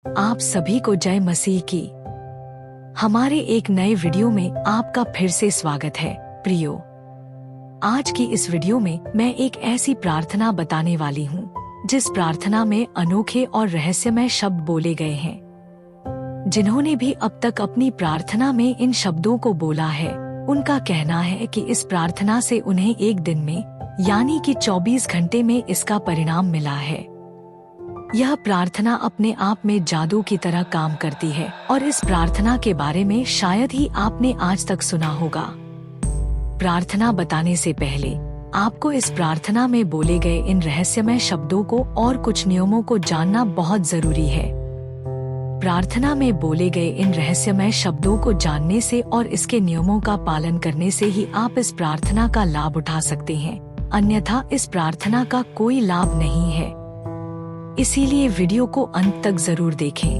आप सभी को जय मसीह की। हमारे एक नए वीडियो में आपका फिर से स्वागत है प्रियो। आज की इस वीडियो में मैं एक ऐसी प्रार्थना बताने वाली हूँ जिस प्रार्थना में अनोखे और रहस्यमय शब्द बोले गए हैं। जिन्होंने भी अब तक अपनी प्रार्थना में इन शब्दों को बोला है, उनका कहना है कि इस प्रार्थना से उन्हें एक दिन में यानी कि 24 घंटे में इसका परिणाम मिला है। यह प्रार्थना अपने आप में जादू की तरह काम करती है और इस प्रार्थना के बारे में शायद ही आपने आज तक सुना होगा। प्रार्थना बताने से पहले आपको इस प्रार्थना में बोले गए इन रहस्यमय शब्दों को और कुछ नियमों को जानना बहुत जरूरी है। प्रार्थना में बोले गए इन रहस्यमय शब्दों को जानने से और इसके नियमों का पालन करने से ही आप इस प्रार्थना का लाभ उठा सकते हैं, अन्यथा इस प्रार्थना का कोई लाभ नहीं है। इसीलिए वीडियो को अंत तक जरूर देखें।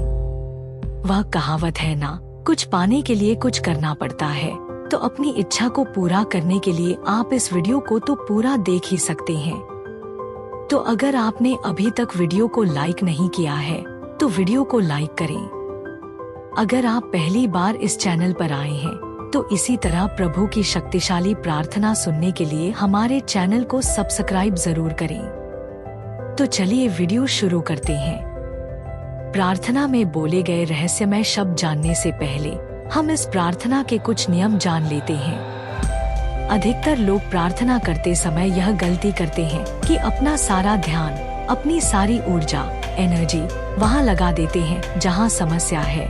वह कहावत है ना, कुछ पाने के लिए कुछ करना पड़ता है, तो अपनी इच्छा को पूरा करने के लिए आप इस वीडियो को तो पूरा देख ही सकते हैं। तो अगर आपने अभी तक वीडियो को लाइक नहीं किया है तो वीडियो को लाइक करें। अगर आप पहली बार इस चैनल पर आए हैं तो इसी तरह प्रभु की शक्तिशाली प्रार्थना सुनने के लिए हमारे चैनल को सब्सक्राइब जरूर करें। तो चलिए वीडियो शुरू करते हैं। प्रार्थना में बोले गए रहस्यमय शब्द जानने से पहले हम इस प्रार्थना के कुछ नियम जान लेते हैं। अधिकतर लोग प्रार्थना करते समय यह गलती करते हैं कि अपना सारा ध्यान, अपनी सारी ऊर्जा, एनर्जी वहां लगा देते हैं जहां समस्या है।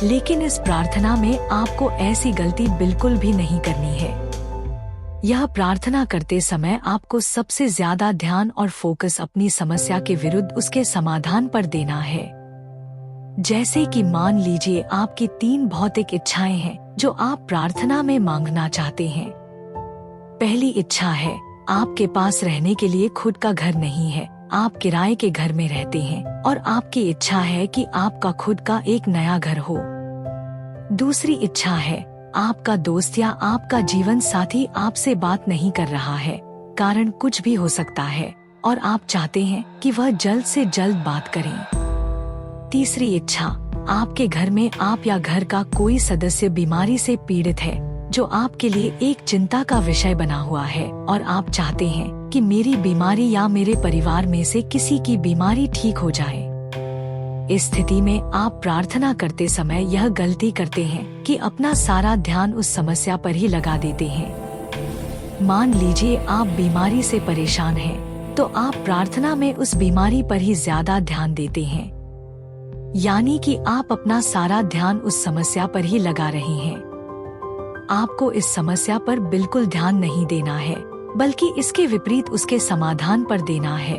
लेकिन इस प्रार्थना में आपको ऐसी गलती बिल्कुल भी नहीं करनी है। यह प्रार्थना करते समय आपको सबसे ज्यादा ध्यान और फोकस अपनी समस्या के विरुद्ध उसके समाधान पर देना है। जैसे कि मान लीजिए आपकी 3 भौतिक इच्छाएं हैं जो आप प्रार्थना में मांगना चाहते हैं। पहली इच्छा है, आपके पास रहने के लिए खुद का घर नहीं है, आप किराए के घर में रहते हैं और आपकी इच्छा है कि आपका खुद का एक नया घर हो। दूसरी इच्छा है, आपका दोस्त या आपका जीवन साथी आपसे बात नहीं कर रहा है, कारण कुछ भी हो सकता है और आप चाहते हैं कि वह जल्द से जल्द बात करें। तीसरी इच्छा, आपके घर में आप या घर का कोई सदस्य बीमारी से पीड़ित है जो आपके लिए एक चिंता का विषय बना हुआ है और आप चाहते हैं कि मेरी बीमारी या मेरे परिवार में से किसी की बीमारी ठीक हो जाए। इस स्थिति में आप प्रार्थना करते समय यह गलती करते हैं कि अपना सारा ध्यान उस समस्या पर ही लगा देते हैं। मान लीजिए आप बीमारी से परेशान हैं, तो आप प्रार्थना में उस बीमारी पर ही ज्यादा ध्यान देते हैं, यानी कि आप अपना सारा ध्यान उस समस्या पर ही लगा रहे हैं। आपको इस समस्या पर बिल्कुल ध्यान नहीं देना है, बल्कि इसके विपरीत उसके समाधान पर देना है।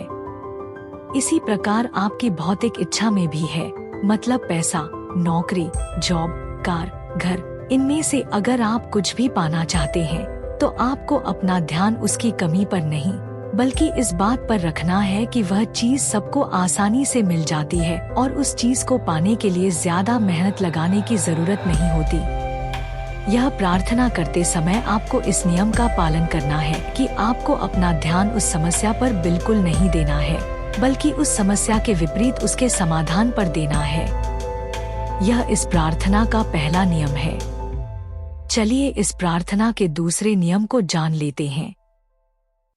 इसी प्रकार आपकी भौतिक इच्छा में भी है, मतलब पैसा, नौकरी, जॉब, कार, घर, इनमें से अगर आप कुछ भी पाना चाहते हैं तो आपको अपना ध्यान उसकी कमी पर नहीं, बल्कि इस बात पर रखना है कि वह चीज सबको आसानी से मिल जाती है और उस चीज को पाने के लिए ज्यादा मेहनत लगाने की जरूरत नहीं होती। यह प्रार्थना करते समय आपको इस नियम का पालन करना है कि आपको अपना ध्यान उस समस्या पर बिल्कुल नहीं देना है, बल्कि उस समस्या के विपरीत उसके समाधान पर देना है। यह इस प्रार्थना का पहला नियम है। चलिए इस प्रार्थना के दूसरे नियम को जान लेते हैं।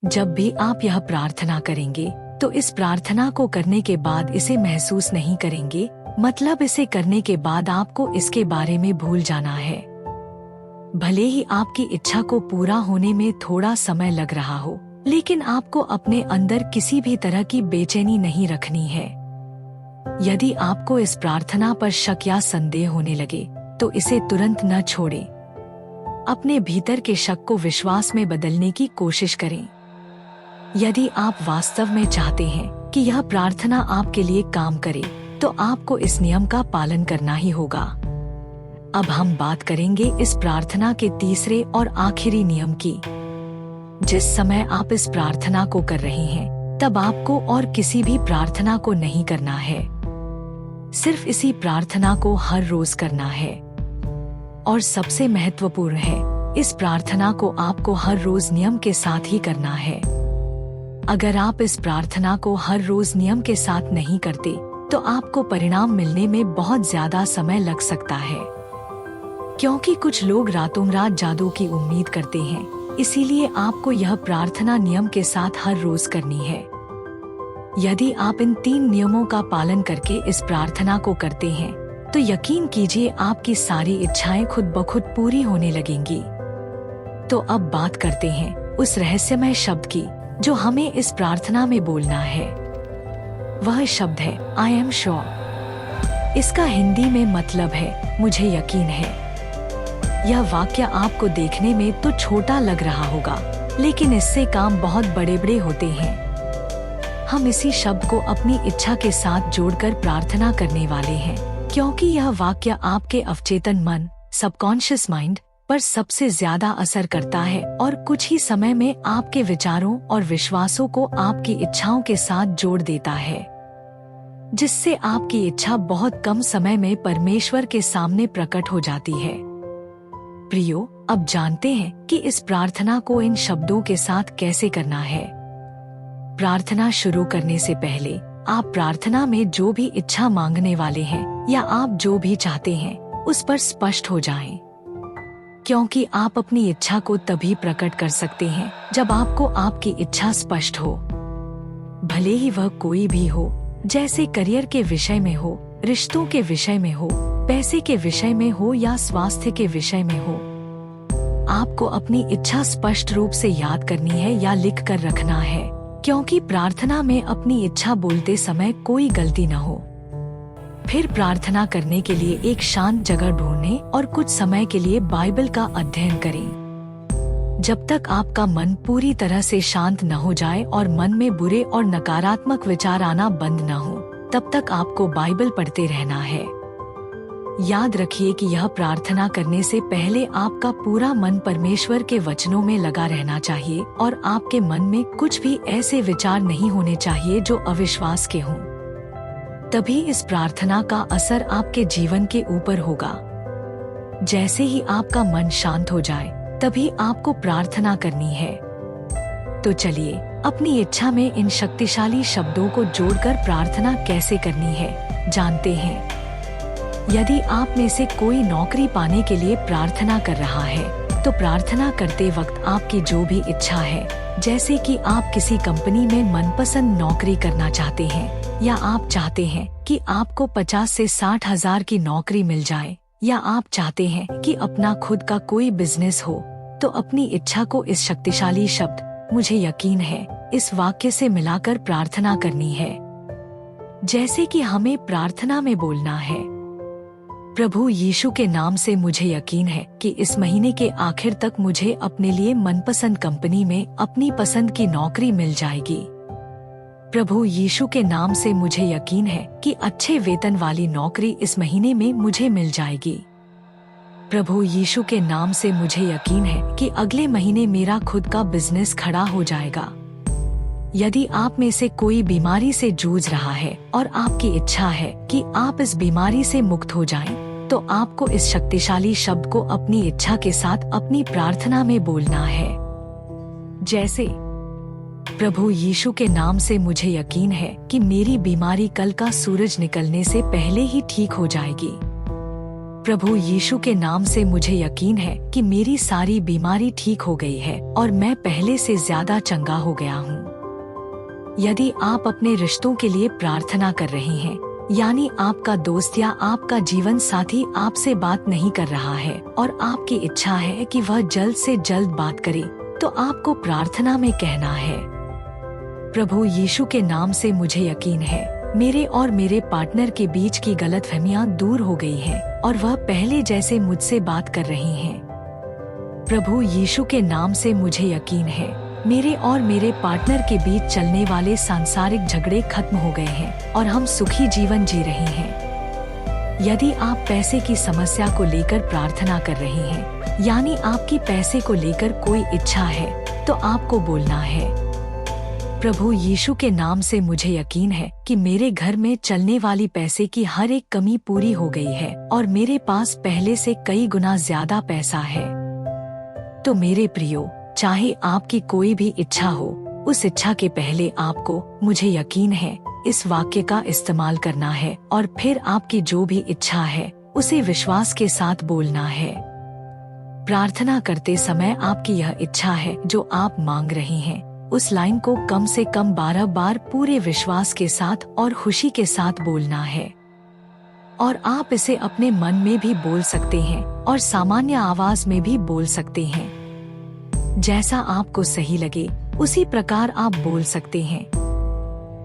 जब भी आप यह प्रार्थना करेंगे तो इस प्रार्थना को करने के बाद इसे महसूस नहीं करेंगे, मतलब इसे करने के बाद आपको इसके बारे में भूल जाना है। भले ही आपकी इच्छा को पूरा होने में थोड़ा समय लग रहा हो, लेकिन आपको अपने अंदर किसी भी तरह की बेचैनी नहीं रखनी है। यदि आपको इस प्रार्थना पर शक या संदेह होने लगे तो इसे तुरंत न छोड़ें। अपने भीतर के शक को विश्वास में बदलने की कोशिश करें। यदि आप वास्तव में चाहते हैं कि यह प्रार्थना आपके लिए काम करे तो आपको इस नियम का पालन करना ही होगा। अब हम बात करेंगे इस प्रार्थना के तीसरे और आखिरी नियम की। जिस समय आप इस प्रार्थना को कर रहे हैं तब आपको और किसी भी प्रार्थना को नहीं करना है, सिर्फ इसी प्रार्थना को हर रोज करना है। और सबसे महत्वपूर्ण है, इस प्रार्थना को आपको हर रोज नियम के साथ ही करना है। अगर आप इस प्रार्थना को हर रोज नियम के साथ नहीं करते तो आपको परिणाम मिलने में बहुत ज्यादा समय लग सकता है। क्योंकि कुछ लोग रातों रात जादू की उम्मीद करते हैं, इसीलिए आपको यह प्रार्थना नियम के साथ हर रोज करनी है। यदि आप इन 3 नियमों का पालन करके इस प्रार्थना को करते हैं, तो यकीन कीजिए आपकी सारी इच्छाएं खुद ब खुद पूरी होने लगेंगी। तो अब बात करते हैं उस रहस्यमय शब्द की जो हमें इस प्रार्थना में बोलना है। वह शब्द है आई एम श्योर। इसका हिंदी में मतलब है मुझे यकीन है। यह वाक्य आपको देखने में तो छोटा लग रहा होगा, लेकिन इससे काम बहुत बड़े बड़े होते हैं। हम इसी शब्द को अपनी इच्छा के साथ जोड़कर प्रार्थना करने वाले हैं, क्योंकि यह वाक्य आपके अवचेतन मन, सबकॉन्शियस माइंड पर सबसे ज्यादा असर करता है और कुछ ही समय में आपके विचारों और विश्वासों को आपकी इच्छाओं के साथ जोड़ देता है, जिससे आपकी इच्छा बहुत कम समय में परमेश्वर के सामने प्रकट हो जाती है। प्रियो, अब जानते हैं कि इस प्रार्थना को इन शब्दों के साथ कैसे करना है। प्रार्थना शुरू करने से पहले आप प्रार्थना में जो भी इच्छा मांगने वाले हैं या आप जो भी चाहते हैं उस पर स्पष्ट हो जाएं, क्योंकि आप अपनी इच्छा को तभी प्रकट कर सकते हैं जब आपको आपकी इच्छा स्पष्ट हो। भले ही वह कोई भी हो, जैसे करियर के विषय में हो, रिश्तों के विषय में हो, पैसे के विषय में हो या स्वास्थ्य के विषय में हो। आपको अपनी इच्छा स्पष्ट रूप से याद करनी है या लिख कर रखना है, क्योंकि प्रार्थना में अपनी इच्छा बोलते समय कोई गलती न हो। फिर प्रार्थना करने के लिए एक शांत जगह ढूंढें और कुछ समय के लिए बाइबल का अध्ययन करें। जब तक आपका मन पूरी तरह से शांत न हो जाए और मन में बुरे और नकारात्मक विचार आना बंद न हो, तब तक आपको बाइबल पढ़ते रहना है। याद रखिए कि यह प्रार्थना करने से पहले आपका पूरा मन परमेश्वर के वचनों में लगा रहना चाहिए और आपके मन में कुछ भी ऐसे विचार नहीं होने चाहिए जो अविश्वास के हों। तभी इस प्रार्थना का असर आपके जीवन के ऊपर होगा। जैसे ही आपका मन शांत हो जाए, तभी आपको प्रार्थना करनी है। तो चलिए अपनी इच्छा में इन शक्तिशाली शब्दों को जोड़कर प्रार्थना कैसे करनी है जानते हैं। यदि आप में से कोई नौकरी पाने के लिए प्रार्थना कर रहा है, तो प्रार्थना करते वक्त आपकी जो भी इच्छा है, जैसे कि आप किसी कंपनी में मनपसंद नौकरी करना चाहते हैं, या आप चाहते हैं कि आपको 50 से 60 हजार की नौकरी मिल जाए, या आप चाहते हैं कि अपना खुद का कोई बिजनेस हो, तो अपनी इच्छा को इस शक्तिशाली शब्द मुझे यकीन है इस वाक्य से मिलाकर प्रार्थना करनी है। जैसे कि हमें प्रार्थना में बोलना है, प्रभु यीशु के नाम से मुझे यकीन है कि इस महीने के आखिर तक मुझे अपने लिए मनपसंद कंपनी में अपनी पसंद की नौकरी मिल जाएगी। प्रभु यीशु के नाम से मुझे यकीन है कि अच्छे वेतन वाली नौकरी इस महीने में मुझे मिल जाएगी। प्रभु यीशु के नाम से मुझे यकीन है कि अगले महीने मेरा खुद का बिजनेस खड़ा हो जाएगा। यदि आप में से कोई बीमारी से जूझ रहा है और आपकी इच्छा है कि आप इस बीमारी से मुक्त हो जाएं, तो आपको इस शक्तिशाली शब्द को अपनी इच्छा के साथ अपनी प्रार्थना में बोलना है। जैसे, प्रभु यीशु के नाम से मुझे यकीन है कि मेरी बीमारी कल का सूरज निकलने से पहले ही ठीक हो जाएगी। प्रभु यीशु के नाम से मुझे यकीन है कि मेरी सारी बीमारी ठीक हो गई है और मैं पहले से ज्यादा चंगा हो गया हूँ। यदि आप अपने रिश्तों के लिए प्रार्थना कर रहे हैं, यानी आपका दोस्त या आपका जीवन साथी आपसे बात नहीं कर रहा है और आपकी इच्छा है कि वह जल्द से जल्द बात करे, तो आपको प्रार्थना में कहना है, प्रभु यीशु के नाम से मुझे यकीन है मेरे और मेरे पार्टनर के बीच की गलतफहमियां दूर हो गई हैं और वह पहले जैसे मुझसे बात कर रही हैं। प्रभु यीशु के नाम से मुझे यकीन है मेरे और मेरे पार्टनर के बीच चलने वाले सांसारिक झगड़े खत्म हो गए हैं और हम सुखी जीवन जी रहे हैं। यदि आप पैसे की समस्या को लेकर प्रार्थना कर रहे हैं, यानी आपकी पैसे को लेकर कोई इच्छा है, तो आपको बोलना है, प्रभु यीशु के नाम से मुझे यकीन है कि मेरे घर में चलने वाली पैसे की हर एक कमी पूरी हो गई है और मेरे पास पहले से कई गुना ज्यादा पैसा है। तो मेरे प्रियो, चाहे आपकी कोई भी इच्छा हो, उस इच्छा के पहले आपको मुझे यकीन है इस वाक्य का इस्तेमाल करना है और फिर आपकी जो भी इच्छा है उसे विश्वास के साथ बोलना है। प्रार्थना करते समय आपकी यह इच्छा है जो आप मांग रही हैं, उस लाइन को कम से कम 12 बार पूरे विश्वास के साथ और खुशी के साथ बोलना है। और आप इसे अपने मन में भी बोल सकते हैं और सामान्य आवाज में भी बोल सकते हैं। जैसा आपको सही लगे उसी प्रकार आप बोल सकते हैं।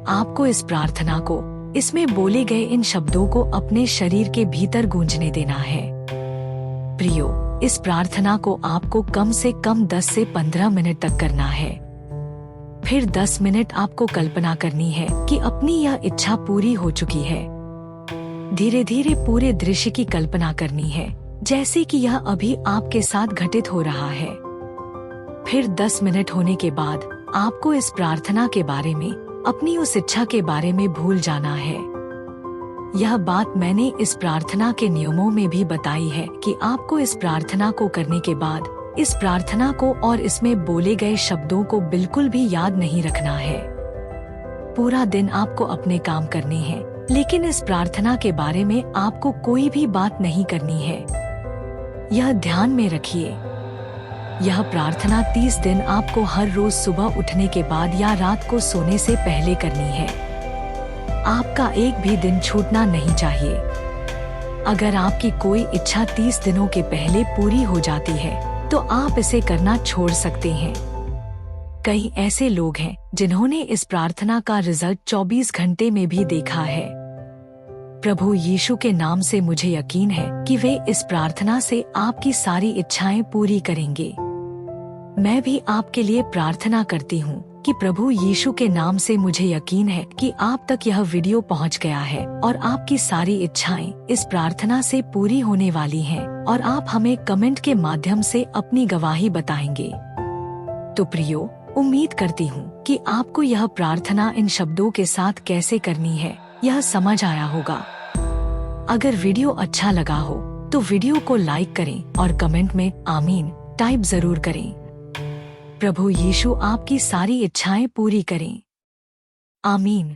आपको इस प्रार्थना को, इसमें बोले गए इन शब्दों को अपने शरीर के भीतर गूंजने देना है। प्रियो, इस प्रार्थना को आपको कम से कम 10 से 15 मिनट तक करना है। फिर 10 मिनट आपको कल्पना करनी है कि अपनी यह इच्छा पूरी हो चुकी है। धीरे धीरे पूरे दृश्य की कल्पना करनी है जैसे कि यह अभी आपके साथ घटित हो रहा है। फिर 10 मिनट होने के बाद आपको इस प्रार्थना के बारे में, अपनी उस इच्छा के बारे में भूल जाना है। यह बात मैंने इस प्रार्थना के नियमों में भी बताई है कि आपको इस प्रार्थना को करने के बाद इस प्रार्थना को और इसमें बोले गए शब्दों को बिल्कुल भी याद नहीं रखना है। पूरा दिन आपको अपने काम करने हैं, लेकिन इस प्रार्थना के बारे में आपको कोई भी बात नहीं करनी है। यह ध्यान में रखिए। यह प्रार्थना 30 दिन आपको हर रोज सुबह उठने के बाद या रात को सोने से पहले करनी है। आपका एक भी दिन छूटना नहीं चाहिए। अगर आपकी कोई इच्छा 30 दिनों के पहले पूरी हो जाती है तो आप इसे करना छोड़ सकते हैं। कई ऐसे लोग हैं जिन्होंने इस प्रार्थना का रिजल्ट 24 घंटे में भी देखा है। प्रभु यीशु के नाम से मुझे यकीन है कि वे इस प्रार्थना से आपकी सारी इच्छाएं पूरी करेंगे। मैं भी आपके लिए प्रार्थना करती हूँ कि प्रभु यीशु के नाम से मुझे यकीन है कि आप तक यह वीडियो पहुँच गया है और आपकी सारी इच्छाएं इस प्रार्थना से पूरी होने वाली हैं और आप हमें कमेंट के माध्यम से अपनी गवाही बताएंगे। तो प्रियो, उम्मीद करती हूँ कि आपको यह प्रार्थना इन शब्दों के साथ कैसे करनी है यह समझ आया होगा। अगर वीडियो अच्छा लगा हो तो वीडियो को लाइक करें और कमेंट में आमीन टाइप जरूर करें। प्रभु यीशु आपकी सारी इच्छाएं पूरी करें। आमीन।